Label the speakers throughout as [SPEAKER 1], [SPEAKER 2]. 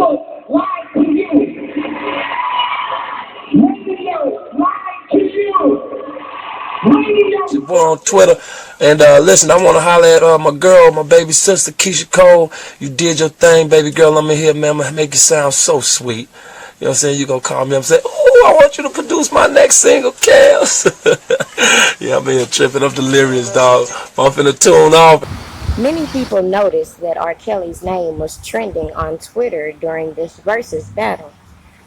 [SPEAKER 1] Facebook lied to you. Radio lied to you. Radio.
[SPEAKER 2] We're on Twitter. And listen, I want to holler at my girl, my baby sister, Keyshia Cole. You did your thing, baby girl. I'm in here, man. I'm going to make you sound so sweet. You know what I'm saying? You going to call me up and say, oh, I want you to produce my next single, Kels. Yeah, I'm in here tripping. I'm delirious, dog. I'm finna tune off.
[SPEAKER 3] Many people noticed that R. Kelly's name was trending on Twitter during this Verzuz battle.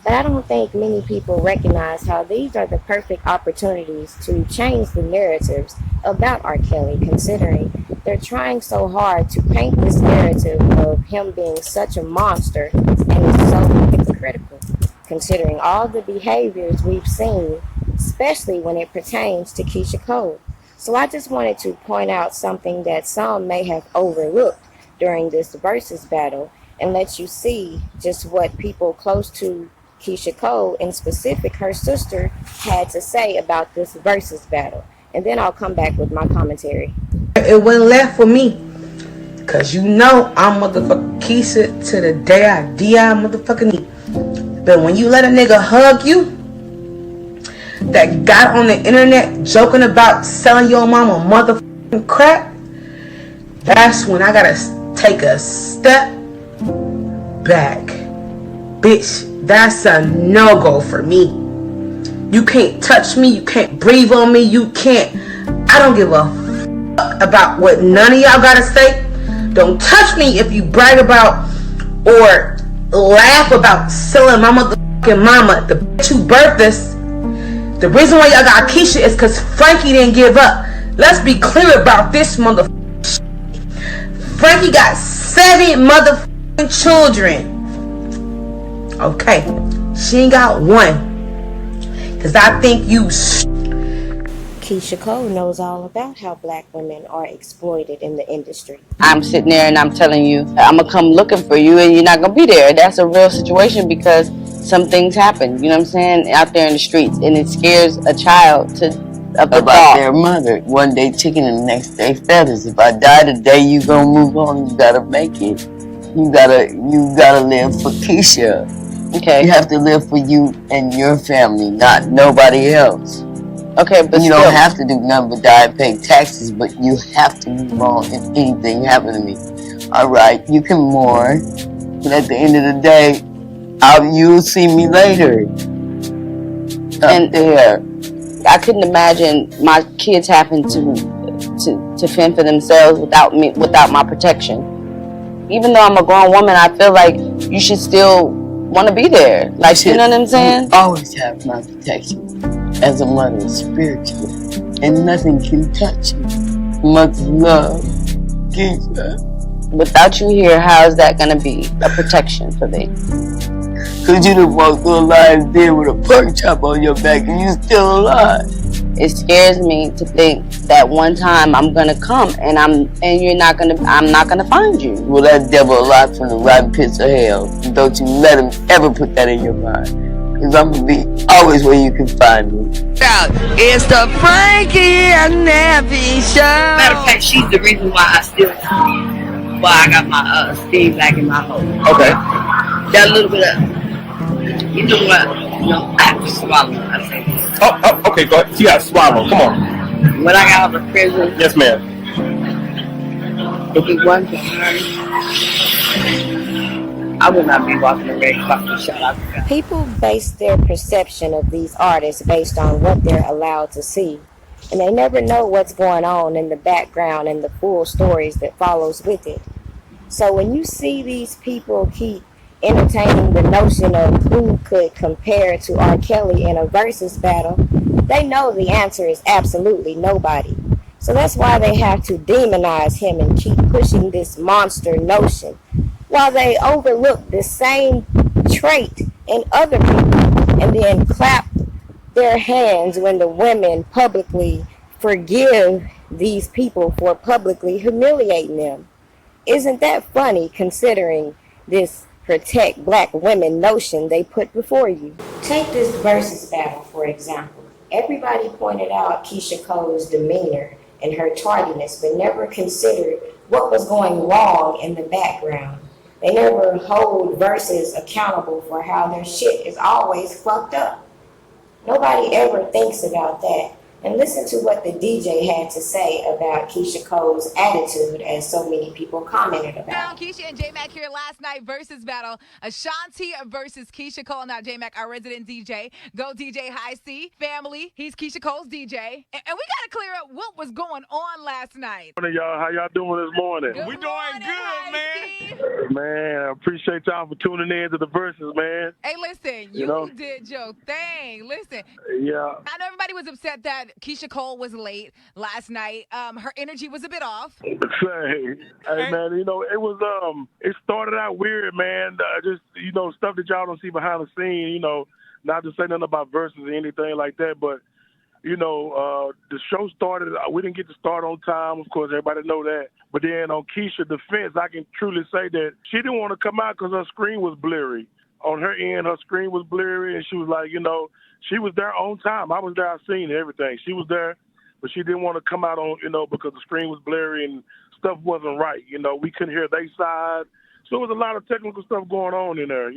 [SPEAKER 3] But I don't think many people recognize how these are the perfect opportunities to change the narratives about R. Kelly, considering they're trying so hard to paint this narrative of him being such a monster and so hypocritical, considering all the behaviors we've seen, especially when it pertains to Keyshia Cole. So I just wanted to point out something that some may have overlooked during this Verzuz battle and let you see just what people close to Keyshia Cole, in specific her sister, had to say about this Verzuz battle. And then I'll come back with my commentary.
[SPEAKER 4] It wasn't left for me. Cause you know I'm motherfucking Keyshia to the day I die motherfucking me. But when you let a nigga hug you, that got on the internet joking about selling your mama motherfucking crack, that's when I gotta take a step back. Bitch, that's a no-go for me. You can't touch me, you can't breathe on me, you can't. I don't give a fuck about what none of y'all gotta say. Don't touch me if you brag about or laugh about selling my motherfucking mama, the bitch who birthed us. The reason why y'all got Keyshia is because Frankie didn't give up. Let's be clear about this motherfucking shit. Frankie got 7 motherfucking children. Okay, she ain't got one. Because I think you
[SPEAKER 3] Keyshia Cole knows all about how black women are exploited in the industry.
[SPEAKER 5] I'm sitting there and I'm telling you, I'm going to come looking for you and you're not going to be there. That's a real situation because some things happen, you know what I'm saying, out there in the streets, and it scares a child about their mother. One day chicken and the next day feathers. If I die today, you gonna move on. You gotta make it. You gotta live for Keyshia. Okay. You have to live for you and your family, not nobody else. Okay, but you don't have to do nothing but die and pay taxes, but you have to move on if anything happened to me. All right, you can mourn, but at the end of the day, you'll see me later. And there, I couldn't imagine my kids having to fend for themselves without me, without my protection. Even though I'm a grown woman, I feel like you should still want to be there. Like, you know what I'm saying? Always have my protection as a mother, spiritually, and nothing can touch you. Much love, Keyshia. Without you here, how is that gonna be a protection for me? Cause you done walked through a lion's den with a pork chop on your back and you still alive. It scares me to think that one time I'm gonna come and I'm not gonna find you. Well, that devil alive from the rotten pits of hell. Don't you let him ever put that in your mind. Cause I'm gonna be always where you can find me. It's the Frankie and Nappy show.
[SPEAKER 6] Matter of fact, she's the reason why I got my steam back in my hole. Okay. That little bit of, you know what? I have to swallow. I say this.
[SPEAKER 7] Oh, okay, go ahead. You gotta swallow. Come on.
[SPEAKER 6] When I got out of prison.
[SPEAKER 7] Yes, ma'am.
[SPEAKER 6] If it wasn't for her, I would not be walking the red carpet. Shout out to God.
[SPEAKER 3] People base their perception of these artists based on what they're allowed to see. And they never know what's going on in the background and the full stories that follows with it. So when you see these people keep entertaining the notion of who could compare to R. Kelly in a Verzuz battle, they know the answer is absolutely nobody. So that's why they have to demonize him and keep pushing this monster notion, while they overlook the same trait in other people and then clap their hands when the women publicly forgive these people for publicly humiliating them. Isn't that funny, considering this protect black women notion they put before you? Take this Verzuz battle, for example. Everybody pointed out Keyshia Cole's demeanor and her tardiness, but never considered what was going wrong in the background. They never hold Verzuz accountable for how their shit is always fucked up. Nobody ever thinks about that. And listen to what the DJ had to say about Keyshia Cole's attitude, as so many people commented about.
[SPEAKER 8] Keyshia and J-Mac here last night versus battle. Ashanti versus Keyshia Cole. Now, J-Mac, our resident DJ. Go DJ High C. Family. He's Keyshia Cole's DJ. And we got to clear up what was going on last night.
[SPEAKER 9] Morning, y'all. How y'all doing this morning?
[SPEAKER 8] We doing good, man.
[SPEAKER 9] Man, I appreciate y'all for tuning in to the Verzuz, man.
[SPEAKER 8] Hey, listen, you did your thing. Listen.
[SPEAKER 9] Yeah.
[SPEAKER 8] I know everybody was upset that Keyshia Cole was late last night. Her energy was a bit off.
[SPEAKER 9] Hey, man, it was it started out weird, man. Just stuff that y'all don't see behind the scene. Not to say nothing about Verzuz or anything like that, but the show started. We didn't get to start on time, of course. Everybody know that. But then on Keyshia's defense, I can truly say that she didn't want to come out because her screen was blurry. On her end, her screen was blurry, and she was like, she was there on time. I was there. I seen everything. She was there, but she didn't want to come out on, because the screen was blurry and stuff wasn't right. We couldn't hear their side. So there was a lot of technical stuff going on in there,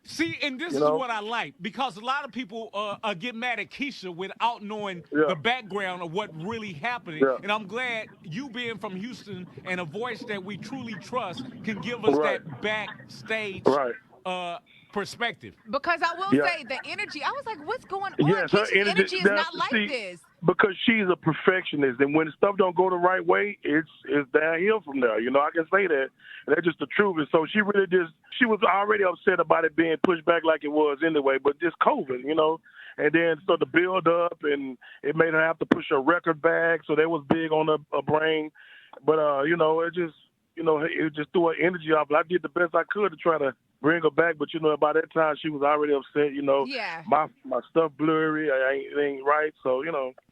[SPEAKER 10] See, and this is what I like, because a lot of people get mad at Keyshia without knowing the background of what really happened.
[SPEAKER 9] Yeah.
[SPEAKER 10] And I'm glad you being from Houston and a voice that we truly trust can give us that backstage perspective.
[SPEAKER 8] Because I will say the energy, I was like, what's going on?
[SPEAKER 9] Yes, her
[SPEAKER 8] energy is not like this.
[SPEAKER 9] Because she's a perfectionist, and when stuff don't go the right way, it's downhill from there. I can say that. And that's just the truth. And so she was already upset about it being pushed back like it was anyway, but just COVID, And then so the build up, and it made her have to push her record back, so that was big on her brain. But, it just threw her energy off. But I did the best I could to try to bring her back, but by that time she was already upset. My stuff blurry, it ain't right. So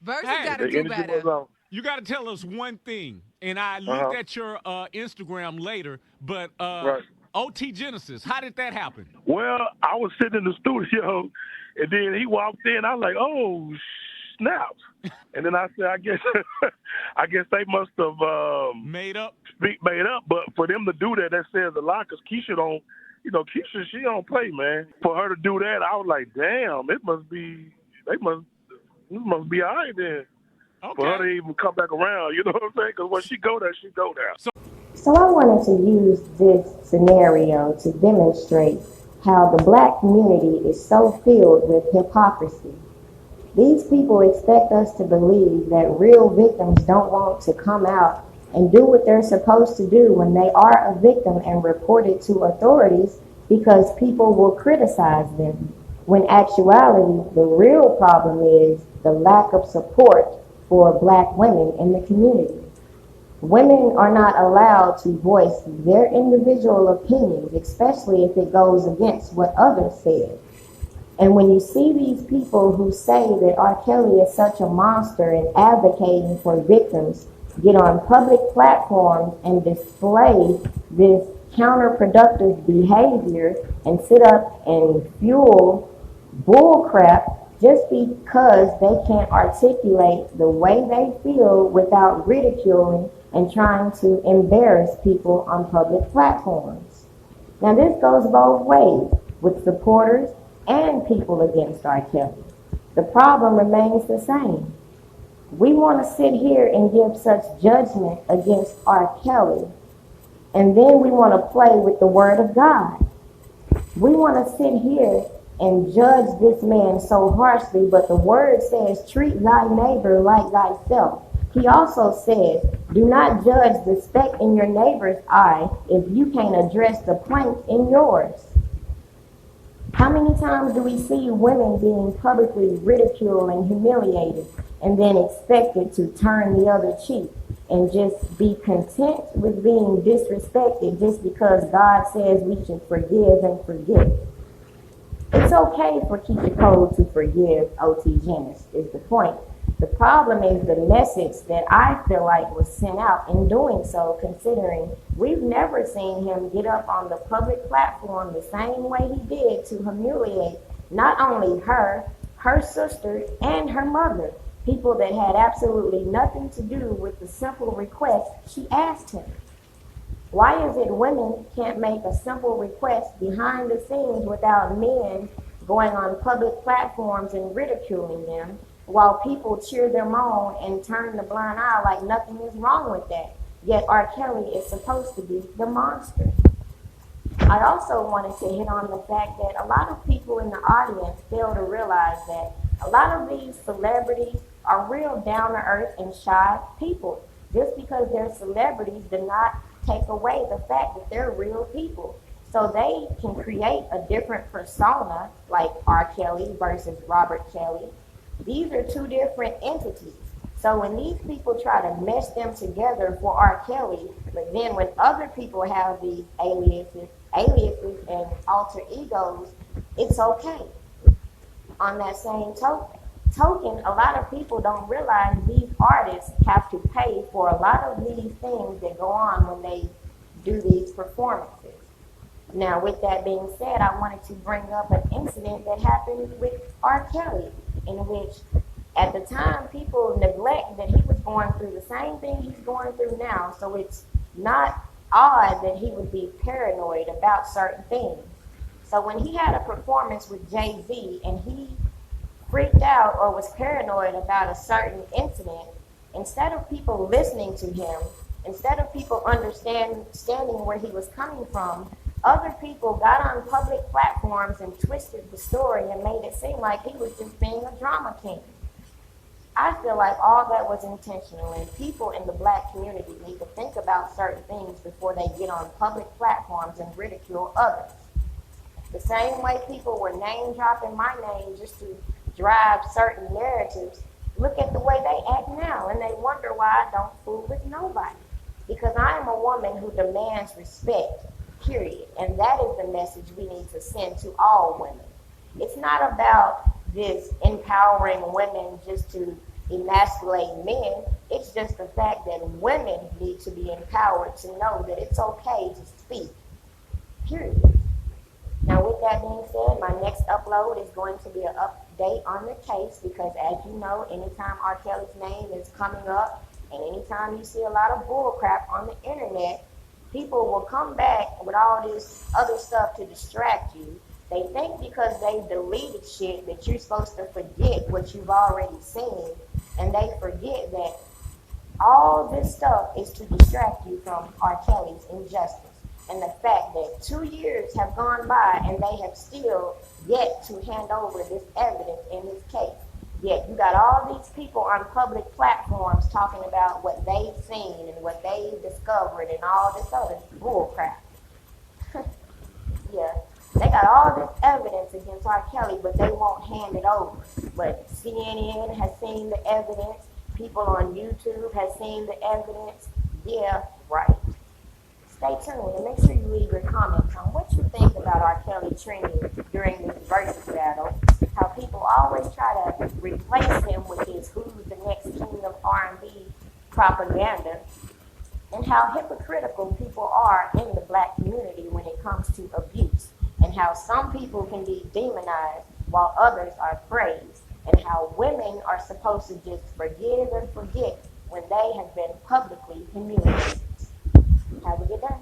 [SPEAKER 8] Verzuz got to do better.
[SPEAKER 10] You got to tell us one thing, and I looked at your Instagram later. But OT Genesis, how did that happen?
[SPEAKER 9] Well, I was sitting in the studio, and then he walked in. I was like, oh snaps! And then I said, I guess they must have
[SPEAKER 10] made up.
[SPEAKER 9] But for them to do that says a lot, because Keyshia don't. Keyshia, she don't play, man. For her to do that, I was like, damn, it must be all right then.
[SPEAKER 10] Okay.
[SPEAKER 9] For her to even come back around, you know what I'm saying? Because when she go there, she go there.
[SPEAKER 3] So I wanted to use this scenario to demonstrate how the black community is so filled with hypocrisy. These people expect us to believe that real victims don't want to come out and do what they're supposed to do when they are a victim and report it to authorities, because people will criticize them. When actuality, the real problem is the lack of support for black women in the community. Women are not allowed to voice their individual opinions, especially if it goes against what others said. And when you see these people who say that R. Kelly is such a monster and advocating for victims get on public platforms and display this counterproductive behavior and sit up and fuel bullcrap just because they can't articulate the way they feel without ridiculing and trying to embarrass people on public platforms. Now this goes both ways, with supporters and people against R. Kelly. The problem remains the same. We want to sit here and give such judgment against R. Kelly, and then we want to play with the word of God. We want to sit here and judge this man so harshly, but the word says, treat thy neighbor like thyself. He also says, do not judge the speck in your neighbor's eye if you can't address the plank in yours. How many times do we see women being publicly ridiculed and humiliated and then expected to turn the other cheek and just be content with being disrespected just because God says we should forgive and forget? It's okay for Keyshia Cole to forgive OT Genesis, is the point. The problem is the message that I feel like was sent out in doing so, considering we've never seen him get up on the public platform the same way he did to humiliate not only her sister, and her mother, people that had absolutely nothing to do with the simple request she asked him. Why is it women can't make a simple request behind the scenes without men going on public platforms and ridiculing them, while people cheer them on and turn the blind eye like nothing is wrong with that? Yet R. Kelly is supposed to be the monster. I also wanted to hit on the fact that a lot of people in the audience fail to realize that a lot of these celebrities are real down-to-earth and shy people. Just because they're celebrities does not take away the fact that they're real people. So they can create a different persona, like R. Kelly versus Robert Kelly. These are two different entities. So when these people try to mesh them together for R. Kelly, but then when other people have these aliases and alter egos, it's okay. On that same token, a lot of people don't realize these artists have to pay for a lot of these things that go on when they do these performances. Now, with that being said, I wanted to bring up an incident that happened with R. Kelly, in which at the time people neglect that he was going through the same thing he's going through now, so it's not odd that he would be paranoid about certain things. So when he had a performance with Jay-Z and he freaked out or was paranoid about a certain incident, instead of people listening to him, instead of people understanding where he was coming from, other people got on public platforms and twisted the story and made it seem like he was just being a drama king. I feel like all that was intentional, and people in the black community need to think about certain things before they get on public platforms and ridicule others. The same way people were name dropping my name just to drive certain narratives, look at the way they act now, and they wonder why I don't fool with nobody. Because I am a woman who demands respect, period. And that is the message we need to send to all women. It's not about this empowering women just to emasculate men. It's just the fact that women need to be empowered to know that it's okay to speak, period. Now, with that being said, my next upload is going to be an update on the case because, as you know, anytime R. Kelly's name is coming up and anytime you see a lot of bull crap on the internet, people will come back with all this other stuff to distract you. They think because they deleted shit that you're supposed to forget what you've already seen, and they forget that all this stuff is to distract you from R. Kelly's injustice. And the fact that 2 years have gone by and they have still yet to hand over this evidence in this case. Yet you got all these people on public platforms talking about what they've seen and what they've discovered and all this other bull crap. Yeah, they got all this evidence against R. Kelly, but they won't hand it over. But CNN has seen the evidence. People on YouTube have seen the evidence. Yeah, right. Stay tuned and make sure you leave your comments on what you think about R. Kelly trending during this Verzuz battle. How people always try to replace him with his "who's the next king of R&B" propaganda, and how hypocritical people are in the black community when it comes to abuse, and how some people can be demonized while others are praised, and how women are supposed to just forgive and forget when they have been publicly humiliated. Have a good day.